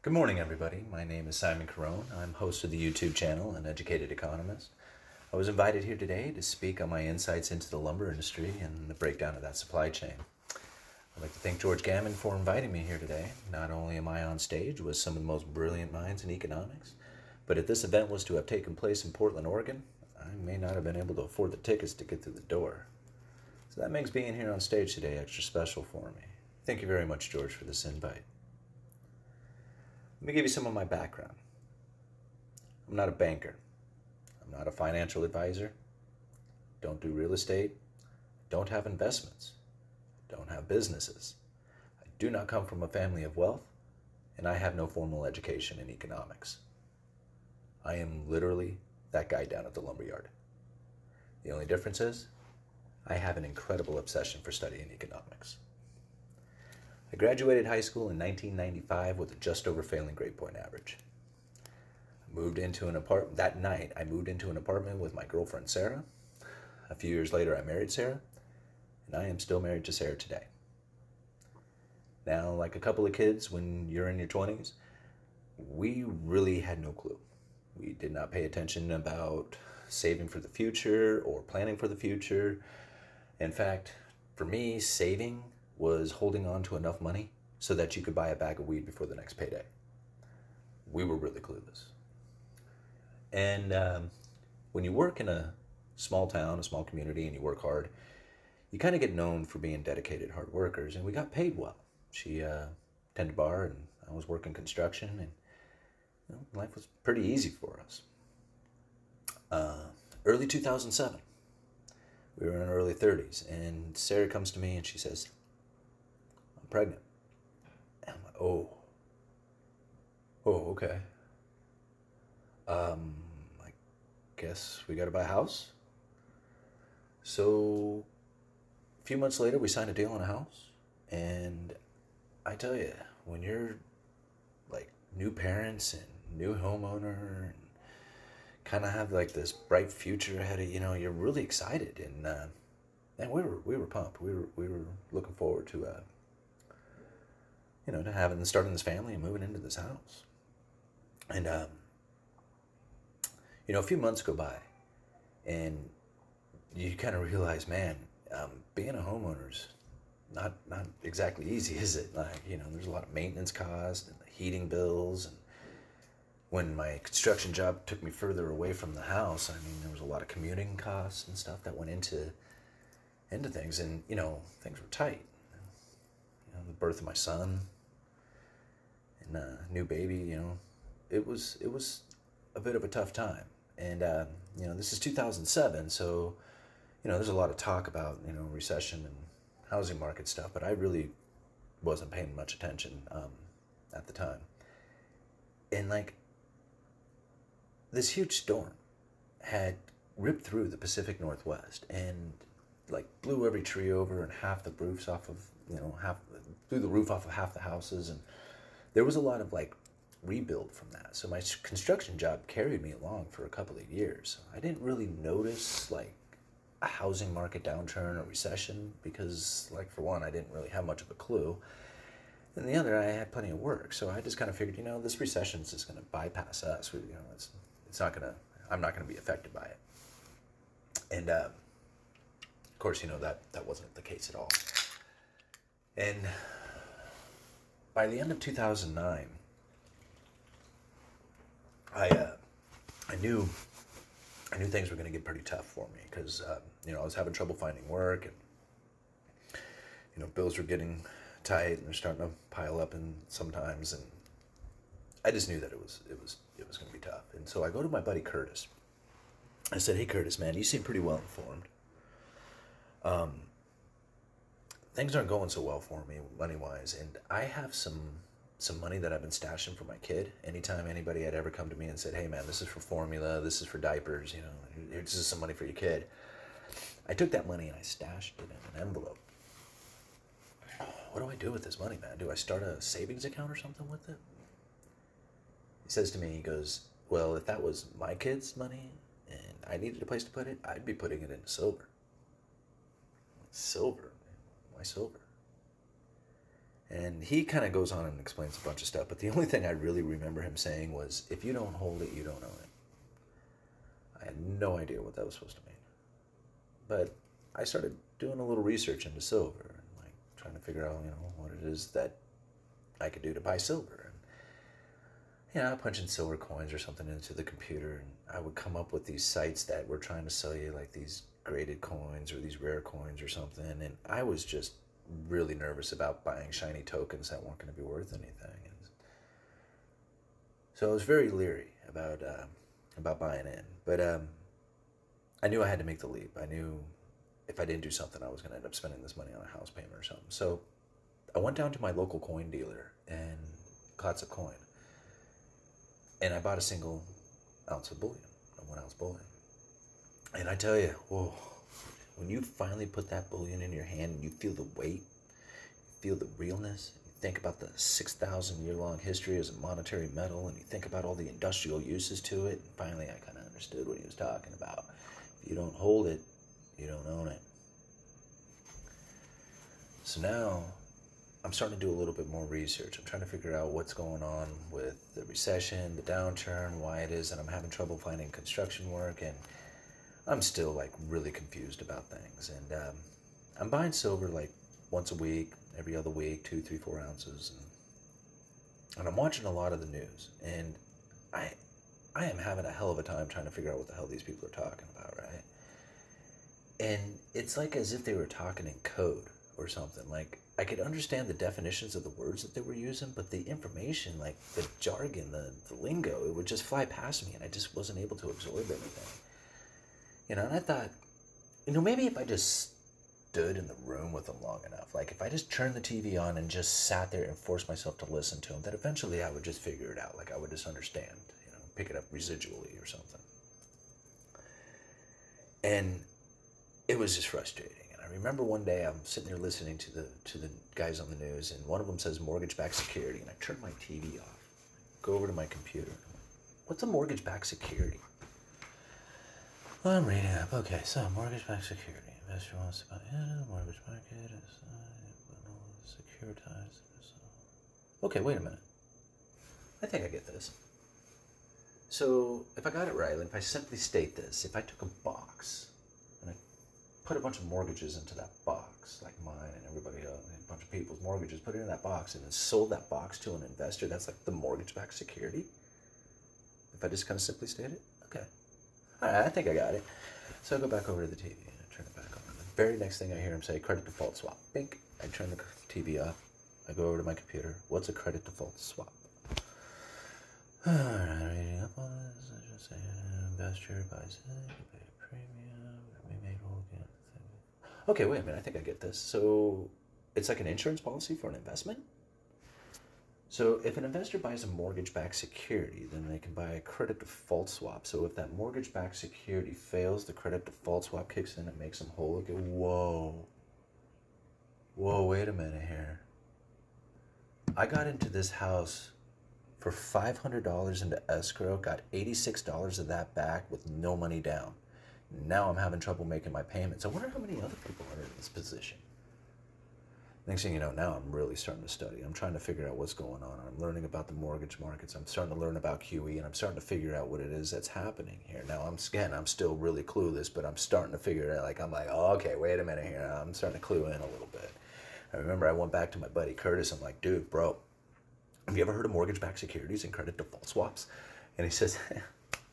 Good morning, everybody. My name is Simon Carone. I'm host of the YouTube channel, Uneducated Economist. I was invited here today to speak on my insights into the lumber industry and the breakdown of that supply chain. I'd like to thank George Gammon for inviting me here today. Not only am I on stage with some of the most brilliant minds in economics, but if this event was to have taken place in Portland, Oregon, I may not have been able to afford the tickets to get through the door. So that makes being here on stage today extra special for me. Thank you very much, George, for this invite. Let me give you some of my background. I'm not a banker. I'm not a financial advisor. Don't do real estate. Don't have investments. Don't have businesses. I do not come from a family of wealth, and I have no formal education in economics. I am literally that guy down at the lumberyard. The only difference is I have an incredible obsession for studying economics. I graduated high school in 1995 with a just over failing grade point average. I moved into an apartment that night. I moved into an apartment with my girlfriend Sarah. A few years later, I married Sarah, and I am still married to Sarah today. Now, like a couple of kids when you're in your 20s, we really had no clue. We did not pay attention about saving for the future or planning for the future. In fact, for me, saving was holding on to enough money so that you could buy a bag of weed before the next payday. We were really clueless. And when you work in a small town, a small community, and you work hard, you kind of get known for being dedicated hard workers, and we got paid well. She tended bar, and I was working construction, and life was pretty easy for us. Early 2007, we were in our early 30s, and Sarah comes to me and she says, pregnant. And I'm like, okay. I guess we gotta buy a house. So a few months later, we signed a deal on a house. And I tell you, when you're like new parents and new homeowner and kind of have like this bright future ahead of you're really excited. And we were pumped. We were looking forward to to having starting this family and moving into this house. And a few months go by, and you kind of realize, man, being a homeowner's not exactly easy, is it? Like, there's a lot of maintenance costs and the heating bills, and when my construction job took me further away from the house, I mean, there was a lot of commuting costs and stuff that went into things, and things were tight. The birth of my son and new baby, it was a bit of a tough time. And this is 2007, so there's a lot of talk about recession and housing market stuff, but I really wasn't paying much attention at the time. And like this huge storm had ripped through the Pacific Northwest and like blew every tree over and half the roofs off of blew the roof off of half the houses, and there was a lot of like rebuild from that. So my construction job carried me along for a couple of years. I didn't really notice like a housing market downturn or recession because, like, for one, I didn't really have much of a clue, and the other, I had plenty of work. So I just kind of figured, this recession is just going to bypass us. It's not going to. I'm not going to be affected by it. And of course, that wasn't the case at all. And by the end of 2009, I knew things were going to get pretty tough for me because I was having trouble finding work, and bills were getting tight and they're starting to pile up, and sometimes, and I just knew that it was going to be tough. And so I go to my buddy Curtis. I said, "Hey Curtis, man, you seem pretty well informed. Things aren't going so well for me money-wise, and I have some money that I've been stashing for my kid. Anytime anybody had ever come to me and said, 'Hey man, this is for formula, this is for diapers, this is some money for your kid,' I took that money and I stashed it in an envelope. What do I do with this money, man? Do I start a savings account or something with it?" He says to me, he goes, "Well, if that was my kid's money and I needed a place to put it, I'd be putting it into silver." Silver? Why silver? And he kind of goes on and explains a bunch of stuff, but the only thing I really remember him saying was, if you don't hold it, you don't own it. I had no idea what that was supposed to mean. But I started doing a little research into silver and like trying to figure out, what it is that I could do to buy silver. And, I punch in silver coins or something into the computer, and I would come up with these sites that were trying to sell you like these graded coins or these rare coins or something. And I was just really nervous about buying shiny tokens that weren't going to be worth anything. And so I was very leery about buying in. But I knew I had to make the leap. I knew if I didn't do something, I was going to end up spending this money on a house payment or something. So I went down to my local coin dealer and got some coin. And I bought a single ounce of bullion, a 1 ounce bullion. And I tell you, whoa, when you finally put that bullion in your hand and you feel the weight, you feel the realness, you think about the 6,000 year long history as a monetary metal, and you think about all the industrial uses to it, and finally I kind of understood what he was talking about. If you don't hold it, you don't own it. So now I'm starting to do a little bit more research. I'm trying to figure out what's going on with the recession, the downturn, why it is that I'm having trouble finding construction work, and I'm still like really confused about things. And I'm buying silver like once a week, every other week, 2, 3, 4 ounces, and I'm watching a lot of the news, and I am having a hell of a time trying to figure out what the hell these people are talking about, right? And it's like as if they were talking in code or something. Like I could understand the definitions of the words that they were using, but the information, like the jargon, the lingo, it would just fly past me, and I just wasn't able to absorb anything. And I thought, maybe if I just stood in the room with them long enough, like if I just turned the TV on and just sat there and forced myself to listen to them, that eventually I would just figure it out. Like I would just understand, pick it up residually or something. And it was just frustrating. And I remember one day I'm sitting there listening to the guys on the news, and one of them says mortgage-backed security, and I turn my TV off, go over to my computer. What's a mortgage-backed security? Well, I'm reading up. Okay, so mortgage-backed security. Investor wants to buy the mortgage market is securitized. Okay, wait a minute. I think I get this. So if I got it right, if I simply state this, if I took a box and I put a bunch of mortgages into that box, like mine and everybody else, a bunch of people's mortgages, put it in that box and then sold that box to an investor, that's like the mortgage-backed security? If I just kind of simply state it? Okay. All right, I think I got it. So I go back over to the TV and I turn it back on. The very next thing I hear him say, credit default swap. Bink. I turn the TV off. I go over to my computer. What's a credit default swap? All right, reading up on this. I just say investor buys it, you pay a premium, we made whole again. Okay, wait a minute. I think I get this. So it's like an insurance policy for an investment? So if an investor buys a mortgage-backed security, then they can buy a credit default swap. So if that mortgage-backed security fails, the credit default swap kicks in and makes them whole again. Whoa, wait a minute here. I got into this house for $500 into escrow, got $86 of that back with no money down. Now I'm having trouble making my payments. I wonder how many other people are in this position. Next thing you know, now I'm really starting to study. I'm trying to figure out what's going on. I'm learning about the mortgage markets. I'm starting to learn about QE, and I'm starting to figure out what it is that's happening here. Now, I'm still really clueless, but I'm starting to figure it out. I'm like, oh, okay, wait a minute here. I'm starting to clue in a little bit. I remember I went back to my buddy Curtis. I'm like, dude, bro, have you ever heard of mortgage-backed securities and credit default swaps? And he says,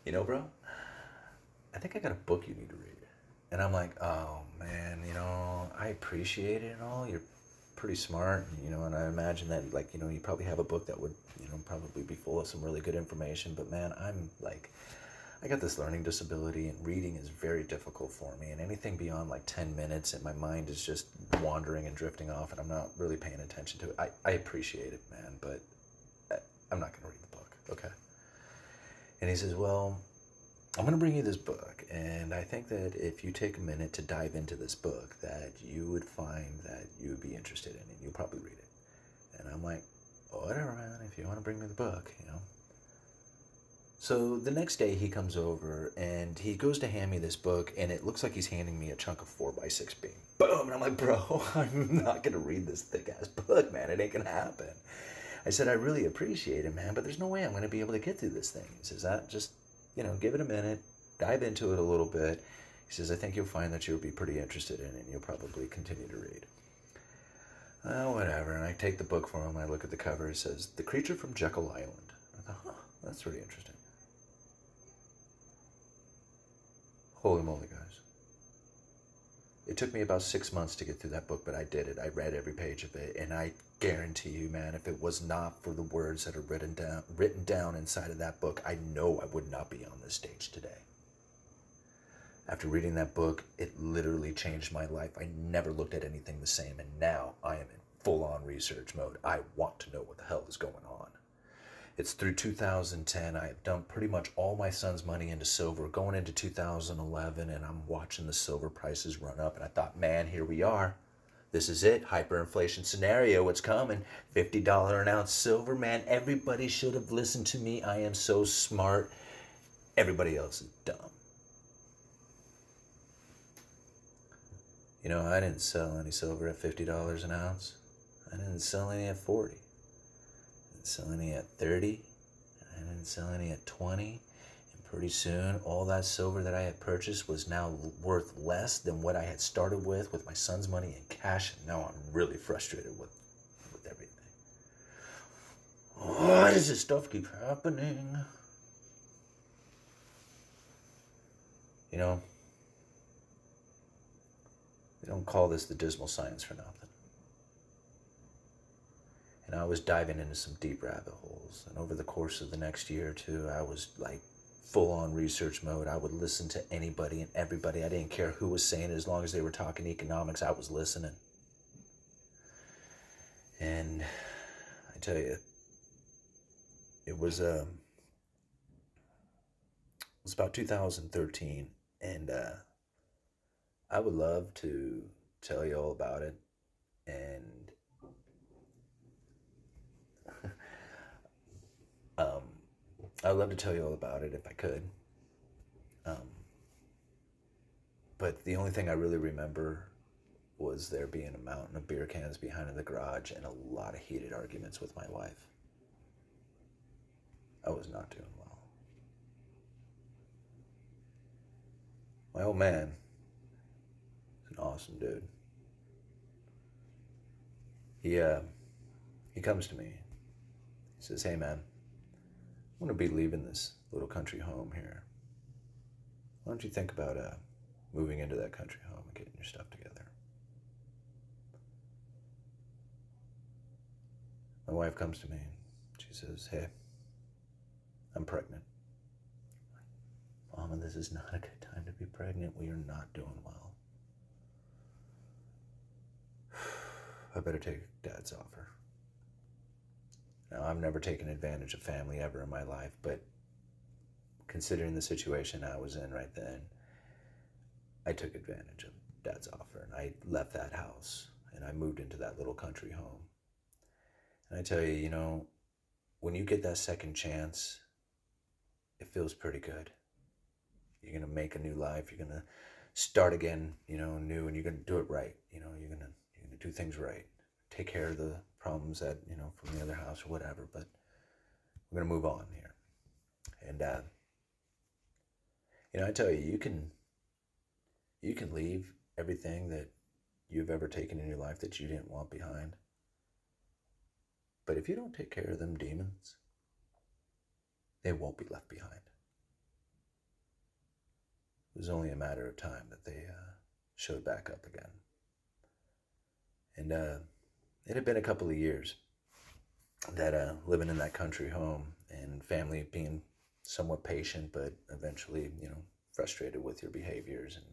bro, I think I got a book you need to read. And I'm like, oh, man, I appreciate it and all. You're pretty smart, and I imagine that, you probably have a book that would, probably be full of some really good information. But man, I'm like, I got this learning disability, and reading is very difficult for me. And anything beyond like 10 minutes, and my mind is just wandering and drifting off, and I'm not really paying attention to it. I appreciate it, man, but I'm not going to read the book, okay? And he says, well, I'm going to bring you this book, and I think that if you take a minute to dive into this book, that you would find that you would be interested in it. You'll probably read it. And I'm like, whatever, man, if you want to bring me the book, So the next day he comes over and he goes to hand me this book, and it looks like he's handing me a chunk of 4x6 beam. Boom! And I'm like, bro, I'm not gonna read this thick ass book, man. It ain't gonna happen. I said, I really appreciate it, man, but there's no way I'm gonna be able to get through this thing. He says, that just, give it a minute, dive into it a little bit. He says, I think you'll find that you'll be pretty interested in it, and you'll probably continue to read. Whatever. And I take the book for him. I look at the cover. It says, The Creature from Jekyll Island. I thought, that's really interesting. Holy moly, guys. It took me about 6 months to get through that book, but I did it. I read every page of it, and I guarantee you, man, if it was not for the words that are written down inside of that book, I know I would not be on this stage today. After reading that book, it literally changed my life. I never looked at anything the same, and now I am in full-on research mode. I want to know what the hell is going on. It's through 2010. I have dumped pretty much all my son's money into silver, going into 2011, and I'm watching the silver prices run up, and I thought, man, here we are. This is it. Hyperinflation scenario. It's coming. $50 an ounce silver, man. Everybody should have listened to me. I am so smart. Everybody else is dumb. I didn't sell any silver at $50 an ounce. I didn't sell any at 40. I didn't sell any at 30. I didn't sell any at 20. And pretty soon, all that silver that I had purchased was now worth less than what I had started with my son's money in cash. And now I'm really frustrated with everything. Why does this stuff keep happening? They don't call this the dismal science for nothing. And I was diving into some deep rabbit holes. And over the course of the next year or two, I was like full-on research mode. I would listen to anybody and everybody. I didn't care who was saying it. As long as they were talking economics, I was listening. And I tell you, it was about 2013, and I would love to tell you all about it, and I'd love to tell you all about it if I could. But the only thing I really remember was there being a mountain of beer cans behind in the garage and a lot of heated arguments with my wife. I was not doing well. My old man is an awesome dude. He comes to me. He says, hey man, I'm going to be leaving this little country home here. Why don't you think about moving into that country home and getting your stuff together? My wife comes to me and she says, hey, I'm pregnant. Mama, this is not a good time to be pregnant. We are not doing well. I better take Dad's offer. Now, I've never taken advantage of family ever in my life, but considering the situation I was in right then, I took advantage of Dad's offer, and I left that house, and I moved into that little country home. And I tell you, when you get that second chance, it feels pretty good. You're going to make a new life. You're going to start again, new, and you're going to do it right. You're going to do things right. Take care of the problems that, from the other house or whatever, but we're going to move on here. And, I tell you, you can leave everything that you've ever taken in your life that you didn't want behind. But if you don't take care of them demons, they won't be left behind. It was only a matter of time that they showed back up again. And it had been a couple of years that living in that country home and family being somewhat patient, but eventually, frustrated with your behaviors. And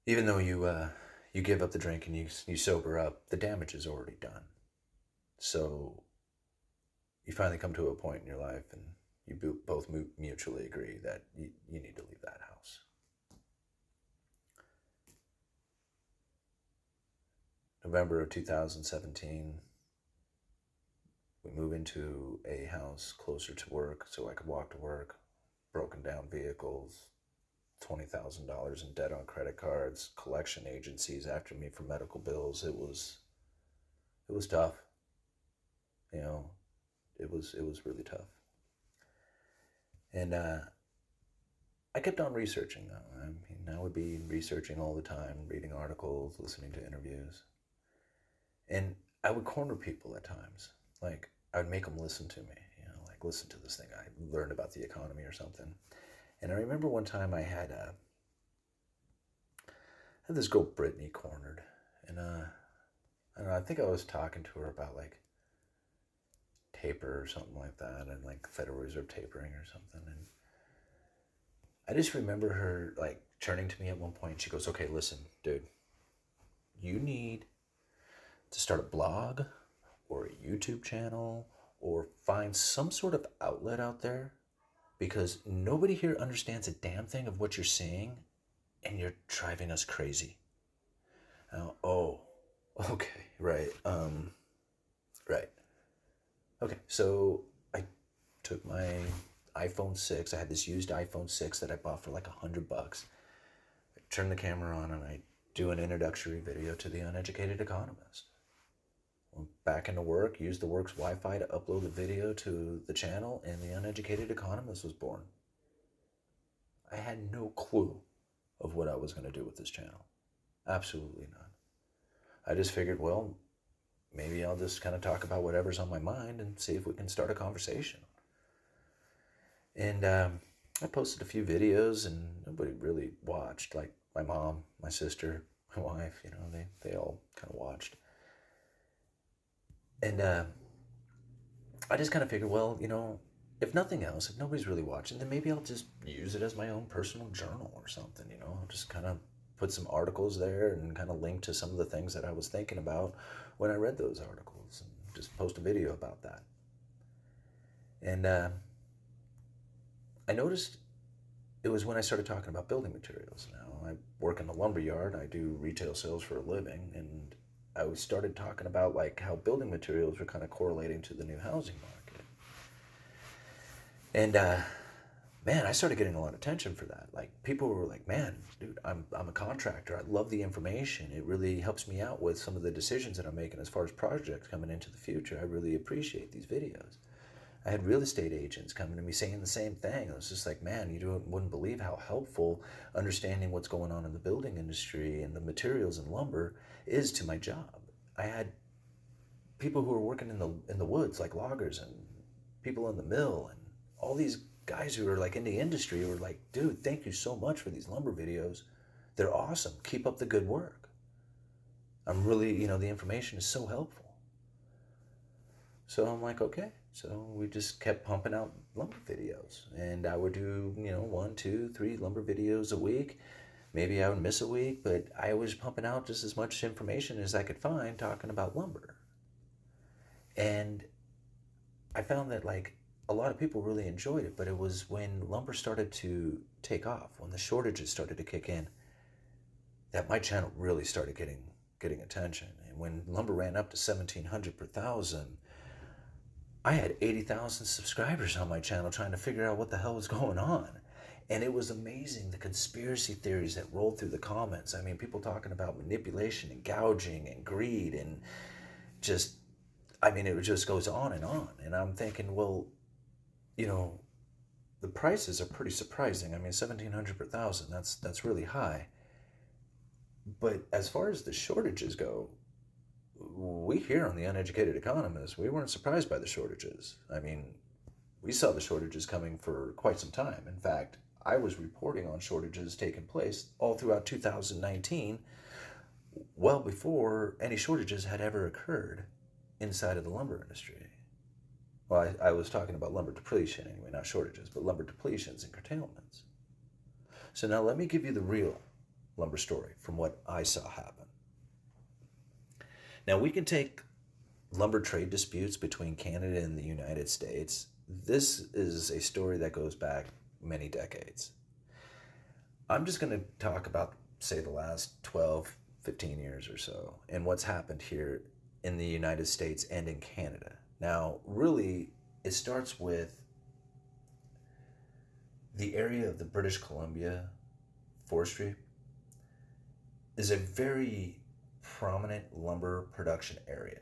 even though you give up the drink and you sober up, the damage is already done. So you finally come to a point in your life and you both mutually agree that you need to leave that house. November of 2017, we move into a house closer to work so I could walk to work, broken down vehicles, $20,000 in debt on credit cards, collection agencies after me for medical bills. It was tough. You know, it was really tough. And I kept on researching though. I mean, I would be researching all the time, reading articles, listening to interviews. And I would corner people at times. Like, I would make them listen to me, you know, like, listen to this thing I learned about the economy or something. And I remember one time I had this girl Brittany cornered, and I don't know, I think I was talking to her about like taper or something like that, and like Federal Reserve tapering or something. And I just remember her like turning to me at one point. She goes, "Okay, listen, dude, you need to start a blog or a YouTube channel or find some sort of outlet out there, because nobody here understands a damn thing of what you're saying, and you're driving us crazy." Oh, okay, right, right. Okay, so I took my iPhone 6. I had this used iPhone 6 that I bought for like $100. I turn the camera on and I do an introductory video to the Uneducated Economist. Went back into work, used the work's Wi-Fi to upload the video to the channel, and the Uneducated Economist was born. I had no clue of what I was going to do with this channel. Absolutely none. I just figured, well, maybe I'll just kind of talk about whatever's on my mind and see if we can start a conversation. And I posted a few videos, and nobody really watched. Like my mom, my sister, my wife, you know, they all kind of watched. And I just kind of figured, well, you know, if nothing else, if nobody's really watching, then maybe I'll just use it as my own personal journal or something, you know. I'll just kind of put some articles there and kind of link to some of the things that I was thinking about when I read those articles, and just post a video about that. And I noticed it was when I started talking about building materials. Now, I work in a lumber yard. I do retail sales for a living, and I started talking about like how building materials were kind of correlating to the new housing market. And man, I started getting a lot of attention for that. Like, people were like, "Man, dude, I'm a contractor. I love the information. It really helps me out with some of the decisions that I'm making as far as projects coming into the future. I really appreciate these videos." I had real estate agents coming to me saying the same thing. I was just like, "Man, you wouldn't believe how helpful understanding what's going on in the building industry and the materials and lumber is to my job." I had people who were working in the woods, like loggers, and people in the mill, and all these guys who are like in the industry were like, "Dude, thank you so much for these lumber videos. They're awesome. Keep up the good work. I'm really, you know, the information is so helpful." So I'm like, okay. So we just kept pumping out lumber videos, and I would do, you know, 1, 2, 3 lumber videos a week. Maybe I would miss a week, but I was pumping out just as much information as I could find talking about lumber. And I found that like a lot of people really enjoyed it, but it was when lumber started to take off, when the shortages started to kick in, that my channel really started getting attention. And when lumber ran up to 1,700 per thousand, I had 80,000 subscribers on my channel trying to figure out what the hell was going on. And it was amazing, the conspiracy theories that rolled through the comments. I mean, people talking about manipulation and gouging and greed, and just, I mean, it just goes on. And I'm thinking, well, you know, the prices are pretty surprising. I mean, 1,700 per thousand, that's really high. But as far as the shortages go, we here on the Uneducated Economist, we weren't surprised by the shortages. I mean, we saw the shortages coming for quite some time. In fact, I was reporting on shortages taking place all throughout 2019, well before any shortages had ever occurred inside of the lumber industry. Well, I was talking about lumber depletion anyway, not shortages, but lumber depletions and curtailments. So now let me give you the real lumber story from what I saw happen. Now, we can take lumber trade disputes between Canada and the United States. This is a story that goes back many decades. I'm just going to talk about, say, the last 12, 15 years or so, and what's happened here in the United States and in Canada. Now, really, it starts with the area of the British Columbia forestry is a very prominent lumber production area.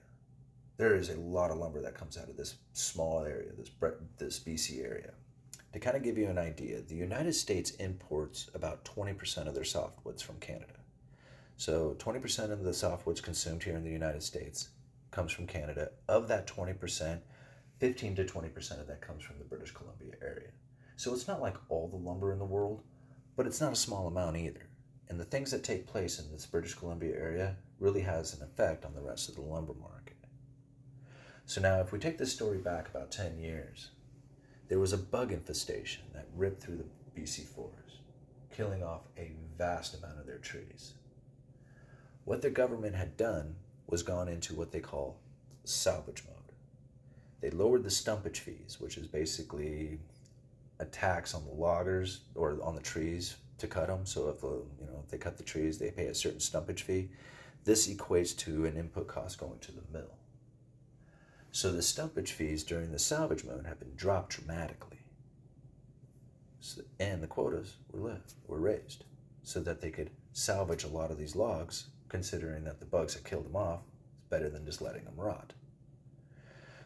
There is a lot of lumber that comes out of this small area, this BC area. To kind of give you an idea, the United States imports about 20% of their softwoods from Canada. So 20% of the softwoods consumed here in the United States comes from Canada. Of that 20%, 15 to 20% of that comes from the British Columbia area. So it's not like all the lumber in the world, but it's not a small amount either. And the things that take place in this British Columbia area really has an effect on the rest of the lumber market. So now if we take this story back about 10 years, there was a bug infestation that ripped through the BC forest, killing off a vast amount of their trees. What the government had done was gone into what they call salvage mode. They lowered the stumpage fees, which is basically a tax on the loggers or on the trees to cut them. So if they cut the trees, they pay a certain stumpage fee. This equates to an input cost going to the mill. So the stumpage fees during the salvage mode have been dropped dramatically. And the quotas were raised so that they could salvage a lot of these logs, considering that the bugs that killed them off is better than just letting them rot.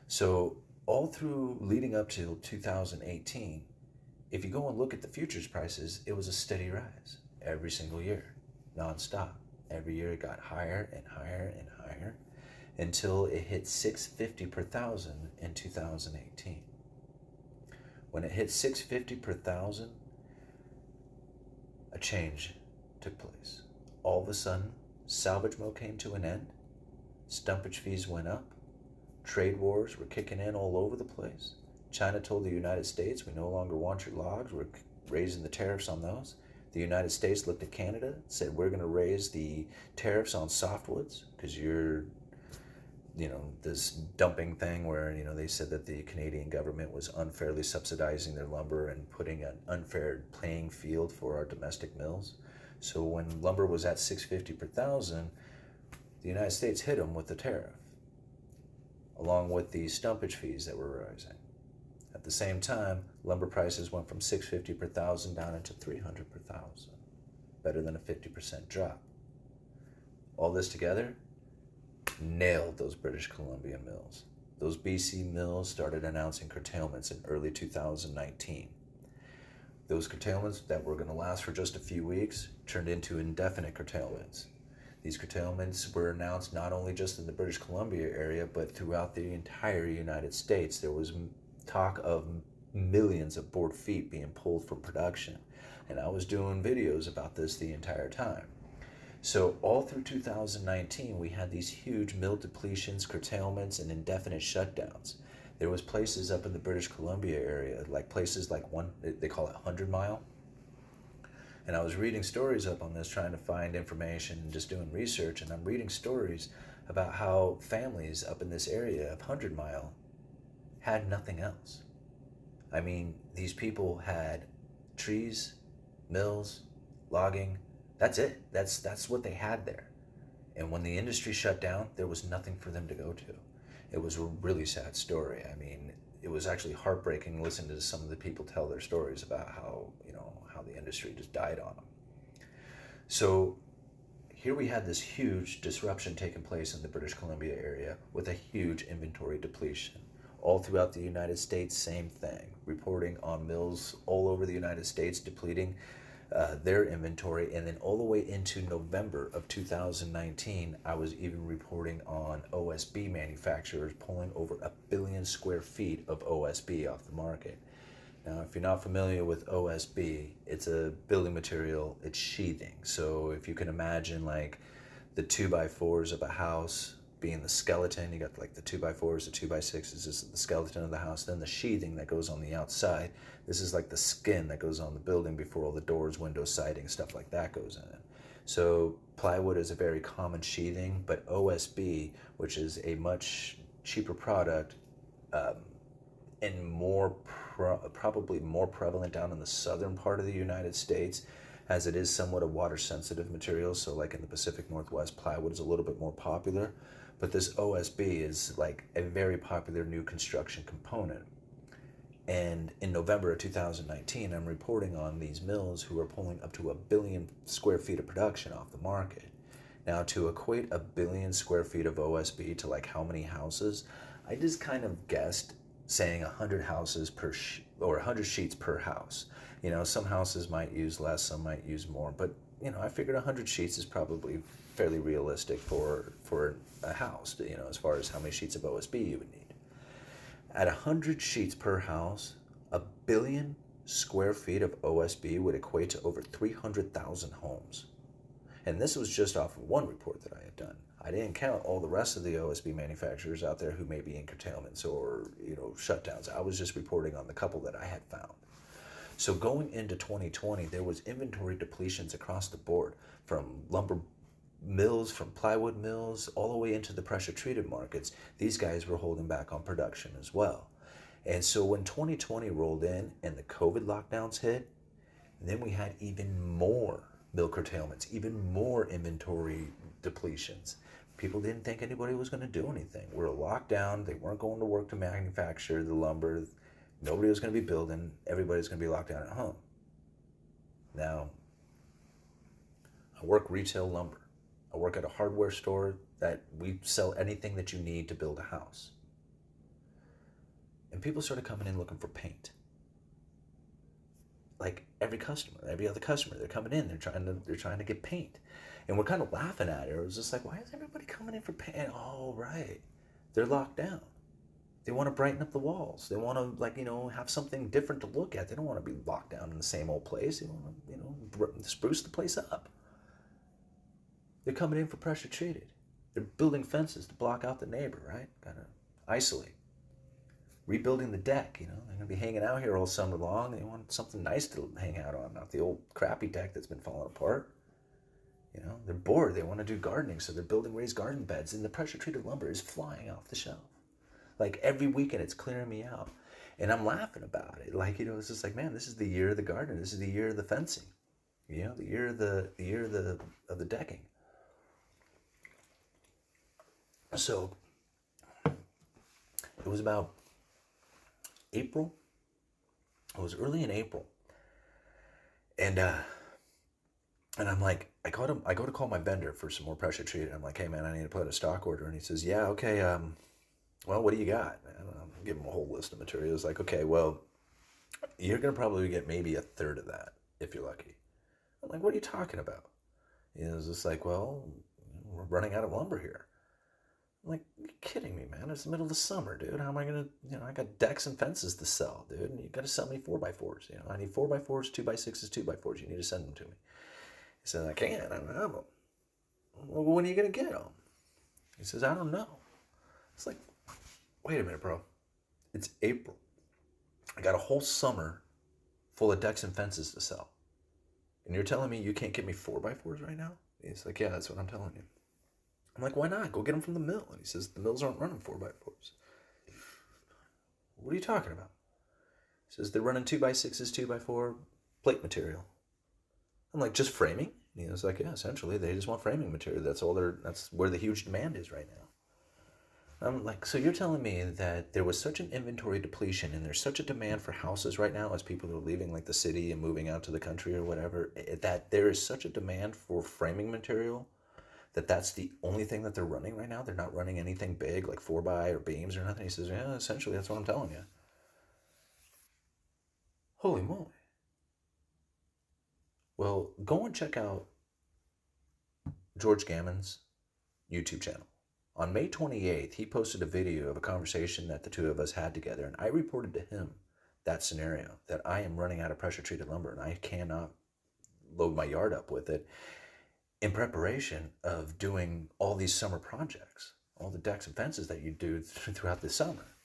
So all through leading up to 2018, if you go and look at the futures prices, it was a steady rise every single year, nonstop. Every year it got higher and higher and higher until it hit $650 per thousand in 2018. When it hit $650 per thousand, a change took place. All of a sudden, salvage mode came to an end, stumpage fees went up, trade wars were kicking in all over the place. China told the United States, we no longer want your logs, we're raising the tariffs on those. The United States looked at Canada, said we're going to raise the tariffs on softwoods because you're, this dumping thing where, they said that the Canadian government was unfairly subsidizing their lumber and putting an unfair playing field for our domestic mills. So when lumber was at $650 per thousand, the United States hit them with the tariff, along with the stumpage fees that were rising. At the same time, lumber prices went from $650 per thousand down into $300 per thousand, better than a 50% drop. All this together nailed those British Columbia mills. Those BC mills started announcing curtailments in early 2019. Those curtailments that were going to last for just a few weeks turned into indefinite curtailments. These curtailments were announced not only just in the British Columbia area, but throughout the entire United States. There was talk of millions of board feet being pulled from production. And I was doing videos about this the entire time. So all through 2019, we had these huge mill depletions, curtailments, and indefinite shutdowns. There was places up in the British Columbia area, like places like they call it 100 Mile. And I was reading stories up on this, trying to find information and just doing research. And I'm reading stories about how families up in this area of 100 Mile had nothing else. I mean, these people had trees, mills, logging. That's it. That's what they had there. And when the industry shut down, there was nothing for them to go to. It was a really sad story. I mean, it was actually heartbreaking listening to some of the people tell their stories about how the industry just died on them. So here we had this huge disruption taking place in the British Columbia area with a huge inventory depletion. All throughout the United States, same thing. Reporting on mills all over the United States depleting their inventory. And then all the way into November of 2019, I was even reporting on OSB manufacturers pulling over 1 billion square feet of OSB off the market. Now, if you're not familiar with OSB, it's a building material, it's sheathing. So if you can imagine like the 2x4s of a house being the skeleton, you got like the 2x4s, the 2x6s is the skeleton of the house, then the sheathing that goes on the outside. This is like the skin that goes on the building before all the doors, windows, siding, stuff like that goes in. So plywood is a very common sheathing, but OSB, which is a much cheaper product and probably more prevalent down in the southern part of the United States, as it is somewhat a water sensitive material. So like in the Pacific Northwest, plywood is a little bit more popular. But this OSB is like a very popular new construction component. And in November of 2019, I'm reporting on these mills who are pulling up to 1 billion square feet of production off the market. Now, to equate 1 billion square feet of OSB to like how many houses, I just kind of guessed saying 100 houses per or 100 sheets per house. You know, some houses might use less, some might use more, but you know, I figured 100 sheets is probably fairly realistic for a house, you know, as far as how many sheets of OSB you would need. At 100 sheets per house, 1 billion square feet of OSB would equate to over 300,000 homes. And this was just off of one report that I had done. I didn't count all the rest of the OSB manufacturers out there who may be in curtailments or, you know, shutdowns. I was just reporting on the couple that I had found. So going into 2020, there was inventory depletions across the board, from lumber mills, from plywood mills, all the way into the pressure treated markets. These guys were holding back on production as well. And so when 2020 rolled in and the COVID lockdowns hit, then we had even more mill curtailments, even more inventory depletions. People didn't think anybody was going to do anything. We were locked down. They weren't going to work to manufacture the lumber. Nobody was going to be building. Everybody's going to be locked down at home. Now, I work retail lumber. I work at a hardware store that we sell anything that you need to build a house. And people started coming in looking for paint. Like every other customer, they're coming in, they're trying to get paint. And we're kind of laughing at it. It was just like, why is everybody coming in for paint? Oh, right. They're locked down. They want to brighten up the walls. They want to, like, you know, have something different to look at. They don't want to be locked down in the same old place. They want to, you know, spruce the place up. They're coming in for pressure treated. They're building fences to block out the neighbor, right? Gotta isolate. Rebuilding the deck, you know. They're going to be hanging out here all summer long. They want something nice to hang out on, not the old crappy deck that's been falling apart. You know, they're bored. They want to do gardening, so they're building raised garden beds, and the pressure-treated lumber is flying off the shelf. Like, every weekend, it's clearing me out. And I'm laughing about it. Like, you know, it's just like, man, this is the year of the gardener. This is the year of the fencing. You know, the year of the decking. So, it was about April. It was early in April. And I'm like, I go to call my vendor for some more pressure treated. I'm like, hey man, I need to put a stock order. And he says, yeah, okay, well, what do you got? And I give him a whole list of materials. Like, okay, well, you're going to probably get maybe a third of that if you're lucky. I'm like, what are you talking about? He was just like, well, we're running out of lumber here. I'm like, you're kidding me, man. It's the middle of the summer, dude. How am I going to, you know, I got decks and fences to sell, dude. And you got to sell me 4x4s. You know, I need 4x4s, 2x6s, 2x4s. You need to send them to me. He said, I can't. I don't have them. Well, when are you going to get them? He says, I don't know. It's like, wait a minute, bro. It's April. I got a whole summer full of decks and fences to sell. And you're telling me you can't get me 4x4s right now? He's like, yeah, that's what I'm telling you. I'm like, why not? Go get them from the mill. And he says, the mills aren't running 4x4s. What are you talking about? He says, they're running 2x6s, 2x4 plate material. I'm like, just framing? And he was like, yeah, essentially, they just want framing material. That's where the huge demand is right now. I'm like, so you're telling me that there was such an inventory depletion and there's such a demand for houses right now as people are leaving like the city and moving out to the country or whatever, that there is such a demand for framing material that's the only thing that they're running right now? They're not running anything big like 4x or beams or nothing? He says, yeah, essentially, that's what I'm telling you. Holy moly. Well, go and check out George Gammon's YouTube channel. On May 28th, he posted a video of a conversation that the two of us had together, and I reported to him that scenario, that I am running out of pressure-treated lumber and I cannot load my yard up with it in preparation of doing all these summer projects, all the decks and fences that you do throughout the summer.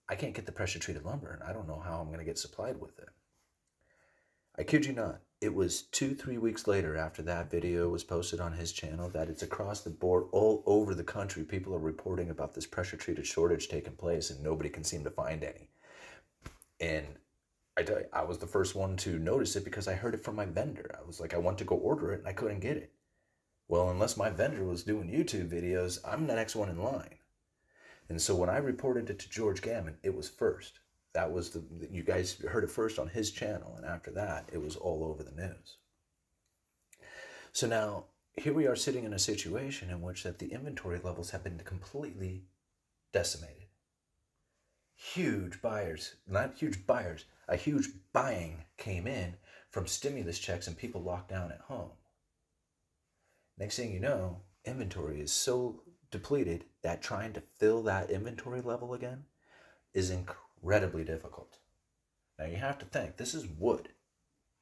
I can't get the pressure-treated lumber, and I don't know how I'm going to get supplied with it. I kid you not, it was 2-3 weeks later after that video was posted on his channel that it's across the board, all over the country. People are reporting about this pressure-treated shortage taking place, and nobody can seem to find any. And I tell you, I was the first one to notice it because I heard it from my vendor. I was like, I went to go order it, and I couldn't get it. Well, unless my vendor was doing YouTube videos, I'm the next one in line. And so when I reported it to George Gammon, it was first. That was you guys heard it first on his channel. And after that, it was all over the news. So now here we are sitting in a situation in which that the inventory levels have been completely decimated. Huge buyers, not huge buyers, a huge buying came in from stimulus checks and people locked down at home. Next thing you know, inventory is so depleted that trying to fill that inventory level again is incredibly difficult. Now you have to think, this is wood.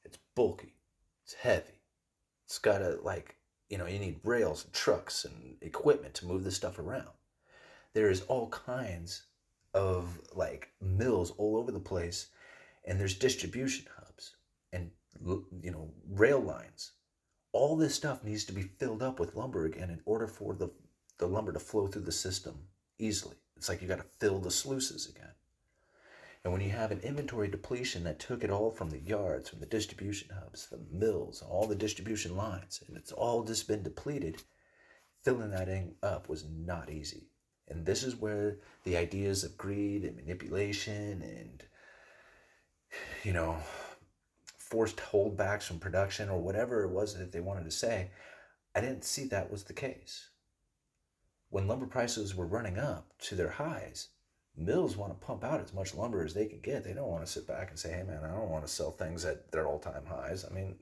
It's bulky. It's heavy. It's got to, like, you need rails and trucks and equipment to move this stuff around. There is all kinds of like mills all over the place, and there's distribution hubs and rail lines. All this stuff needs to be filled up with lumber again in order for the lumber to flow through the system easily. It's like you got to fill the sluices again. And when you have an inventory depletion that took it all from the yards, from the distribution hubs, the mills, all the distribution lines, and it's all just been depleted, filling that up was not easy. And this is where the ideas of greed and manipulation and, forced holdbacks from production or whatever it was that they wanted to say, I didn't see that was the case. When lumber prices were running up to their highs, mills want to pump out as much lumber as they can get. They don't want to sit back and say, hey man, I don't want to sell things at their all-time highs. I mean,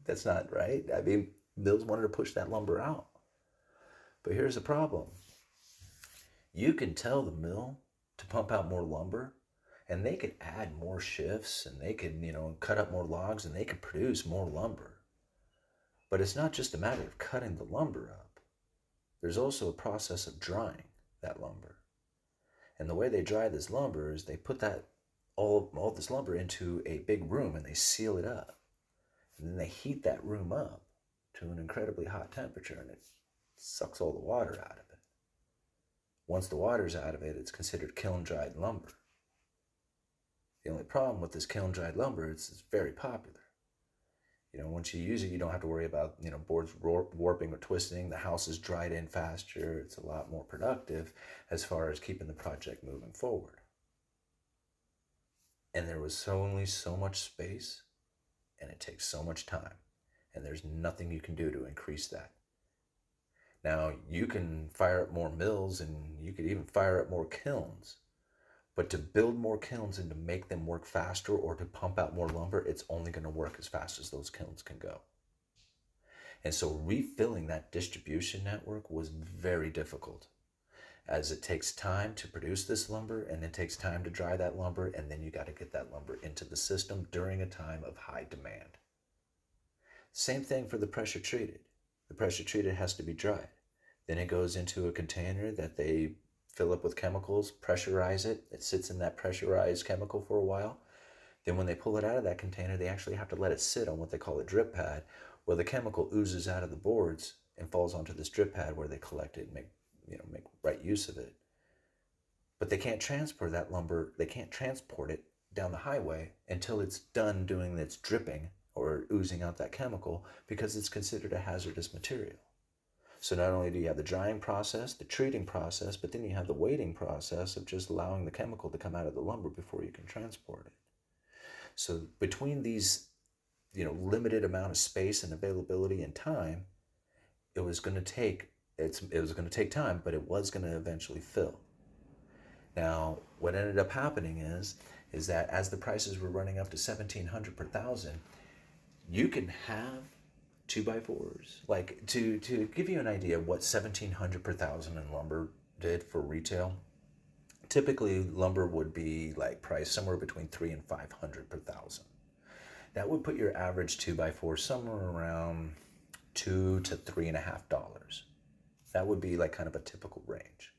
that's not right. I mean, mills wanted to push that lumber out. But here's the problem. You can tell the mill to pump out more lumber, and they could add more shifts, and they could, cut up more logs, and they could produce more lumber. But it's not just a matter of cutting the lumber up. There's also a process of drying that lumber. And the way they dry this lumber is they put all this lumber into a big room and they seal it up. And then they heat that room up to an incredibly hot temperature, and it sucks all the water out of it. Once the water's out of it, it's considered kiln-dried lumber. The only problem with this kiln-dried lumber is it's very popular. Once you use it, you don't have to worry about, boards warping or twisting. The house is dried in faster. It's a lot more productive as far as keeping the project moving forward. And there was only so much space, and it takes so much time. And there's nothing you can do to increase that. Now, you can fire up more mills, and you could even fire up more kilns. But to build more kilns and to make them work faster or to pump out more lumber, it's only going to work as fast as those kilns can go. And so refilling that distribution network was very difficult, as it takes time to produce this lumber, and it takes time to dry that lumber, and then you got to get that lumber into the system during a time of high demand. Same thing for the pressure treated. The pressure treated has to be dried. Then it goes into a container that they fill up with chemicals, pressurize it. It sits in that pressurized chemical for a while. Then when they pull it out of that container, they actually have to let it sit on what they call a drip pad, where the chemical oozes out of the boards and falls onto this drip pad where they collect it and make right use of it. But they can't transport that lumber, they can't transport it down the highway until it's done doing its dripping or oozing out that chemical, because it's considered a hazardous material. So not only do you have the drying process, the treating process, but then you have the waiting process of just allowing the chemical to come out of the lumber before you can transport it. So between these, limited amount of space and availability and time, it was going to take time, but it was going to eventually fill. Now, what ended up happening is that as the prices were running up to $1,700 per thousand, you can have 2x4s. Like, to give you an idea of what $1,700 per thousand in lumber did for retail, typically lumber would be like priced somewhere between $300 and $500 per thousand. That would put your average 2x4 somewhere around $2 to $3.50. That would be like kind of a typical range.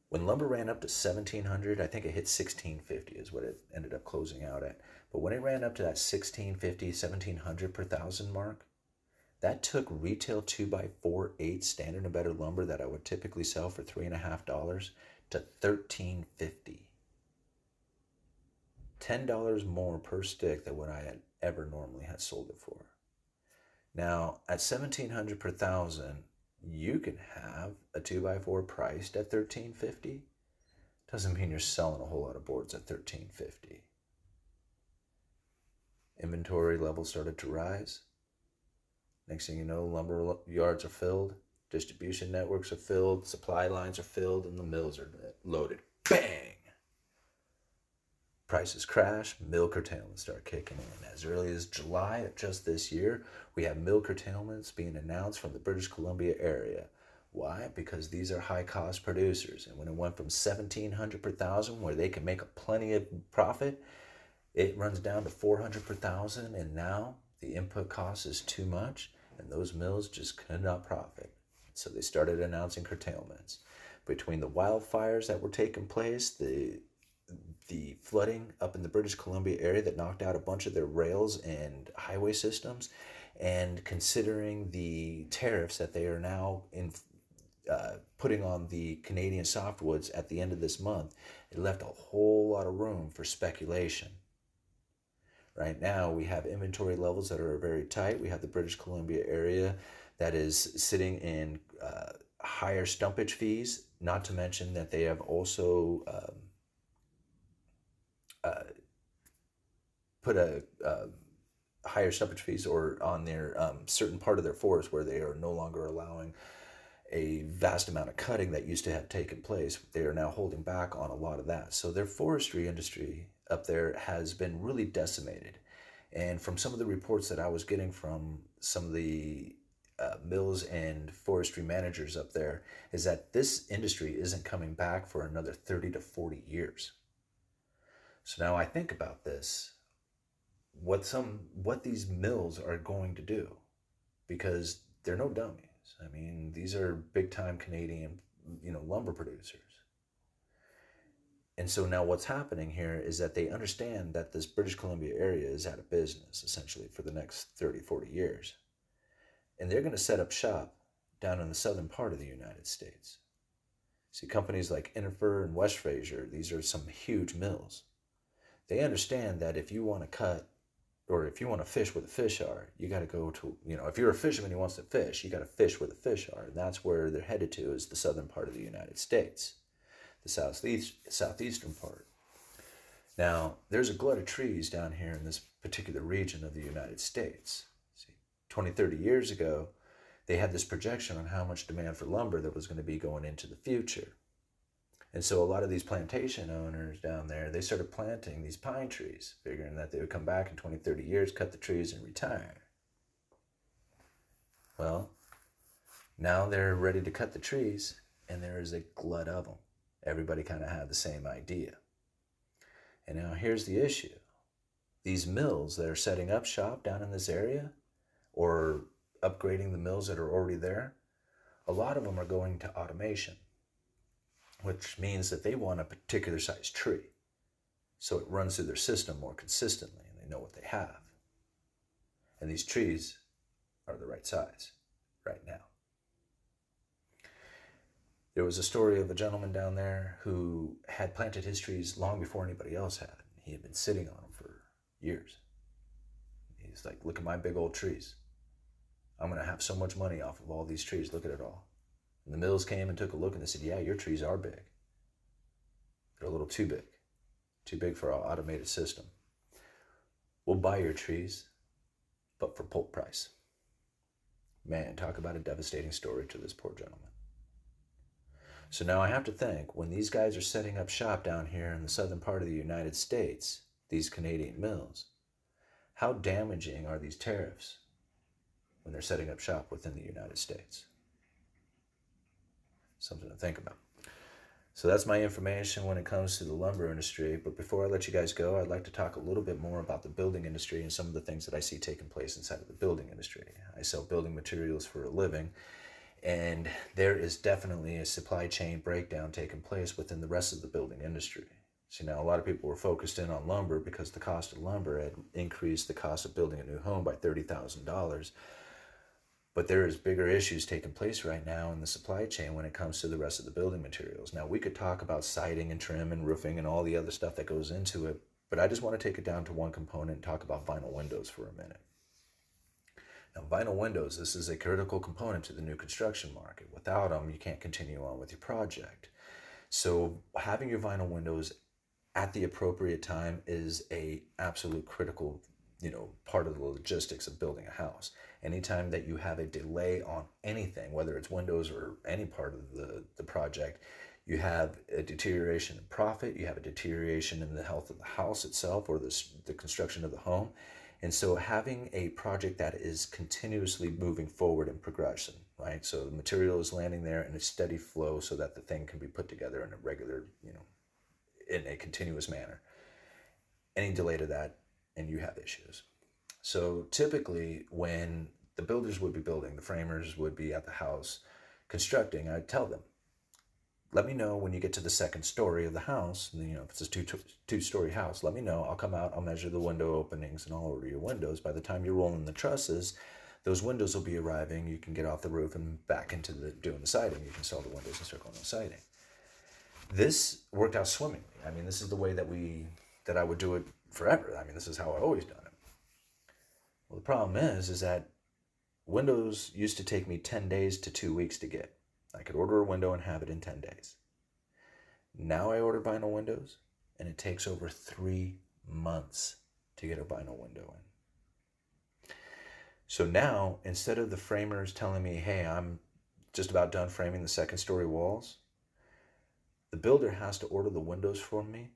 When lumber ran up to $1,700, I think it hit $1,650 is what it ended up closing out at. But when it ran up to that $1,650, $1,700 per thousand mark, that took retail 2x4 8 standard and better lumber that I would typically sell for $3.50 to $1,350. $10 more per stick than what I had ever normally had sold it for. Now, at $1,700 per thousand, you can have a 2x4 priced at $1,350. Doesn't mean you're selling a whole lot of boards at $1,350. Inventory levels started to rise. Next thing you know, lumber yards are filled, distribution networks are filled, supply lines are filled, and the mills are loaded. Bang! Prices crash, mill curtailments start kicking in. As early as July of just this year, we have mill curtailments being announced from the British Columbia area. Why? Because these are high-cost producers. And when it went from $1,700 per thousand, where they can make a plenty of profit, it runs down to $400 per thousand, and now the input cost is too much, and those mills just could not profit. So they started announcing curtailments. Between the wildfires that were taking place, the flooding up in the British Columbia area that knocked out a bunch of their rails and highway systems, and considering the tariffs that they are now putting on the Canadian softwoods at the end of this month, it left a whole lot of room for speculation. Right now, we have inventory levels that are very tight. We have the British Columbia area that is sitting in higher stumpage fees, not to mention that they have also put a higher stumpage fees or on their certain part of their forest where they are no longer allowing a vast amount of cutting that used to have taken place. They are now holding back on a lot of that. So their forestry industry up there has been really decimated. And from some of the reports that I was getting from some of the mills and forestry managers up there, is that this industry isn't coming back for another 30 to 40 years. So now I think about this, what these mills are going to do, because they're no dummies. I mean, these are big-time Canadian, lumber producers. And so now what's happening here is that they understand that this British Columbia area is out of business, essentially, for the next 30, 40 years. And they're going to set up shop down in the southern part of the United States. See, companies like Innifer and West Fraser, these are some huge mills. They understand that if you want to cut, or if you want to fish where the fish are, you got to go to, if you're a fisherman who wants to fish, you got to fish where the fish are. And that's where they're headed to, is the southern part of the United States, the southeastern part. Now, there's a glut of trees down here in this particular region of the United States. See, 20, 30 years ago, they had this projection on how much demand for lumber there was going to be going into the future. And so a lot of these plantation owners down there, they started planting these pine trees, figuring that they would come back in 20, 30 years, cut the trees, and retire. Well, now they're ready to cut the trees, and there is a glut of them. Everybody kind of had the same idea. And now here's the issue. These mills that are setting up shop down in this area, or upgrading the mills that are already there, a lot of them are going to automation, which means that they want a particular size tree, so it runs through their system more consistently, and they know what they have. And these trees are the right size right now. There was a story of a gentleman down there who had planted his trees long before anybody else had. He had been sitting on them for years. He's like, look at my big old trees. I'm going to have so much money off of all these trees. Look at it all. And the mills came and took a look, and they said, yeah, your trees are big. They're a little too big for our automated system. We'll buy your trees, but for pulp price. Man, talk about a devastating story to this poor gentleman. So now I have to think, when these guys are setting up shop down here in the southern part of the United States, these Canadian mills, how damaging are these tariffs when they're setting up shop within the United States? Something to think about. So that's my information when it comes to the lumber industry. But before I let you guys go, I'd like to talk a little bit more about the building industry and some of the things that I see taking place inside of the building industry. I sell building materials for a living, and there is definitely a supply chain breakdown taking place within the rest of the building industry. See, now a lot of people were focused in on lumber because the cost of lumber had increased the cost of building a new home by $30,000. But there is bigger issues taking place right now in the supply chain when it comes to the rest of the building materials. Now, we could talk about siding and trim and roofing and all the other stuff that goes into it, but I just want to take it down to one component and talk about vinyl windows for a minute. Now, vinyl windows, this is a critical component to the new construction market. Without them, you can't continue on with your project. So having your vinyl windows at the appropriate time is a absolute critical, part of the logistics of building a house. Anytime that you have a delay on anything, whether it's windows or any part of the project, you have a deterioration in profit, you have a deterioration in the health of the house itself or the construction of the home. And so having a project that is continuously moving forward in progression, right? So the material is landing there in a steady flow so that the thing can be put together in a regular, in a continuous manner. Any delay to that, and you have issues. So typically when the builders would be building, the framers would be at the house constructing, I'd tell them, let me know when you get to the second story of the house. If it's a two-story house, let me know. I'll come out, I'll measure the window openings, and I'll order your windows. By the time you're rolling the trusses, those windows will be arriving. You can get off the roof and back into doing the siding. You can sell the windows and start going on the siding. This worked out swimmingly. I mean, this is the way that I would do it forever. I mean, this is how I've always done it. Well, the problem is that windows used to take me 10 days to 2 weeks to get. I could order a window and have it in 10 days. Now I order vinyl windows, and it takes over 3 months to get a vinyl window in. So now, instead of the framers telling me, hey, I'm just about done framing the second story walls, the builder has to order the windows from me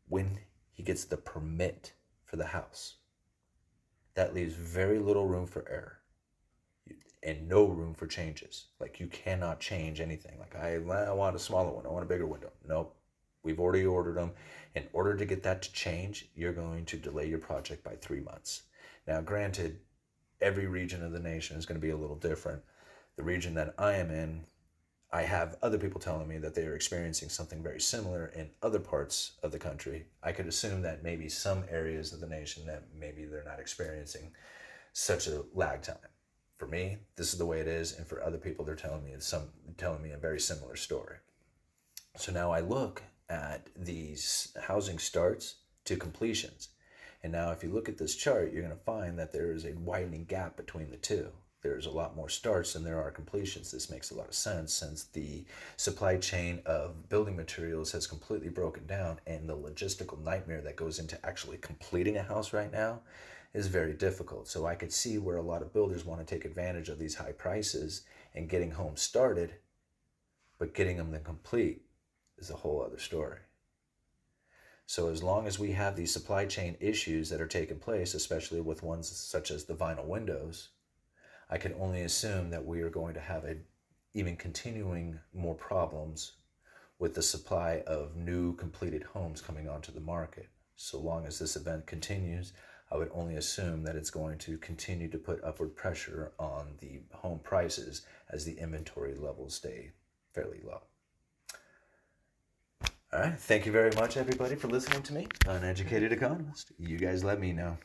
when he gets the permit for the house. That leaves very little room for error and no room for changes. Like, you cannot change anything. Like, I want a smaller one, I want a bigger window. Nope, we've already ordered them. In order to get that to change, you're going to delay your project by 3 months. Now, granted, every region of the nation is going to be a little different. The region that I am in, I have other people telling me that they are experiencing something very similar in other parts of the country. I could assume that maybe some areas of the nation that maybe they're not experiencing such a lag time. For me, this is the way it is, and for other people, they're telling me a very similar story. So now I look at these housing starts to completions, and now if you look at this chart, you're going to find that there is a widening gap between the two. There's a lot more starts than there are completions. This makes a lot of sense since the supply chain of building materials has completely broken down, and the logistical nightmare that goes into actually completing a house right now is very difficult. So I could see where a lot of builders want to take advantage of these high prices and getting homes started, but getting them to complete is a whole other story. So as long as we have these supply chain issues that are taking place, especially with ones such as the vinyl windows, I can only assume that we are going to have even continuing more problems with the supply of new completed homes coming onto the market. So long as this event continues, I would only assume that it's going to continue to put upward pressure on the home prices as the inventory levels stay fairly low. All right. Thank you very much, everybody, for listening to me, Uneducated Economist. You guys let me know.